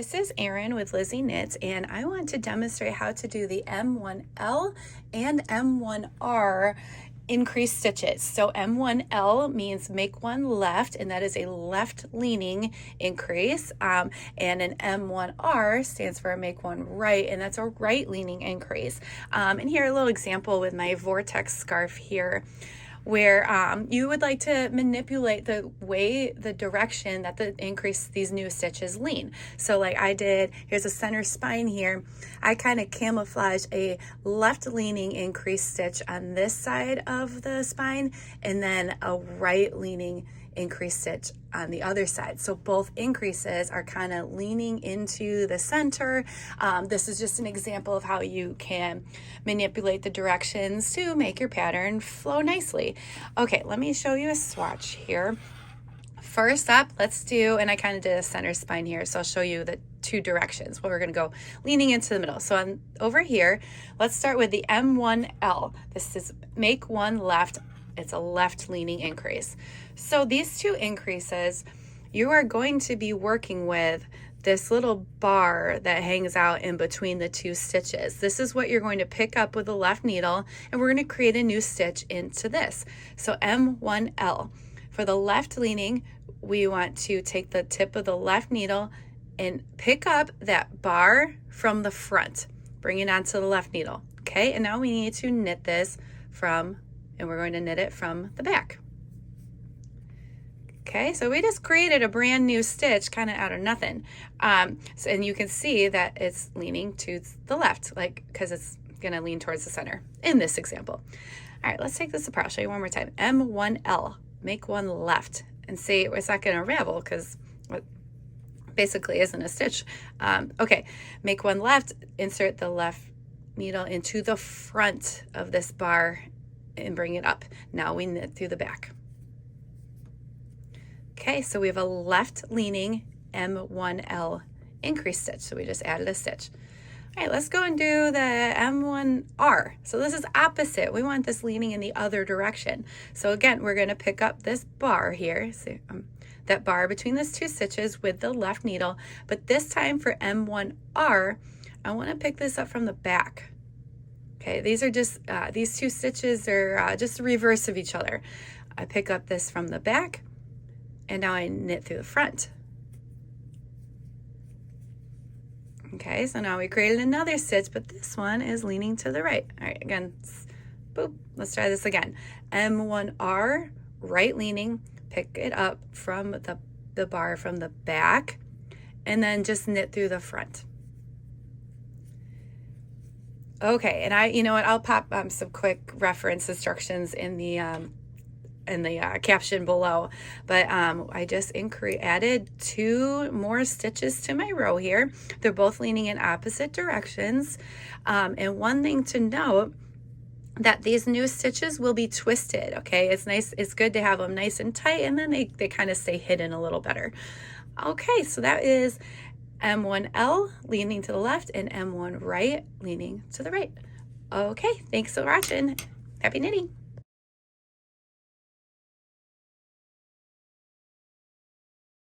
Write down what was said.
This is Erin with Lizzie Knits, and I want to demonstrate how to do the m1L and m1R increase stitches. So m1L means make one left, and that is a left leaning increase, and an m1R stands for make one right, and that's a right leaning increase. And here a little example with my vortex scarf here, where you would like to manipulate the direction that these new stitches lean. So like I did, here's a center spine here. I kind of camouflage a left leaning increase stitch on this side of the spine, and then a right leaning increase stitch on the other side. So both increases are kind of leaning into the center. This is just an example of how you can manipulate the directions to make your pattern flow nicely. Okay, let me show you a swatch here. First up, let's do, and I kind of did a center spine here, so I'll show you the two directions where we're going to go leaning into the middle. So over here, let's start with the m1L. This is make one left. It's a left leaning increase. So these two increases, you are going to be working with this little bar that hangs out in between the two stitches. This is what you're going to pick up with the left needle, and we're going to create a new stitch into this. So m1L. For the left leaning, we want to take the tip of the left needle and pick up that bar from the front, bring it onto the left needle. Okay, and now we need to knit this and we're going to knit it from the back. Okay, so we just created a brand new stitch kind of out of nothing. And you can see that it's leaning to the left, because it's going to lean towards the center in this example. All right, let's take this apart. I'll show you one more time. m1L, make one left. And see, it's not going to unravel because it basically isn't a stitch. Okay, make one left, insert the left needle into the front of this bar and bring it up. Now we knit through the back. Okay, so we have a left leaning m1L increase stitch. So we just added a stitch. All right, let's go and do the m1R. So this is opposite. We want this leaning in the other direction. So again, we're going to pick up this bar here. See, that bar between those two stitches with the left needle. But this time for m1R, I want to pick this up from the back. Okay, these are just, these two stitches are just the reverse of each other. I pick up this from the back, and now I knit through the front. Okay, so now we created another stitch, but this one is leaning to the right. All right, again, boop, let's try this again. m1R, right leaning, pick it up from the bar from the back, and then just knit through the front. Okay, and you know what, I'll pop some quick reference instructions in the caption below, but I just added 2 more stitches to my row here. They're both leaning in opposite directions, and one thing to note, that these new stitches will be twisted. Okay, it's nice, it's good to have them nice and tight, and then they kind of stay hidden a little better. Okay, so that is m1L leaning to the left and m1 right leaning to the right. Okay, thanks for watching. Happy knitting.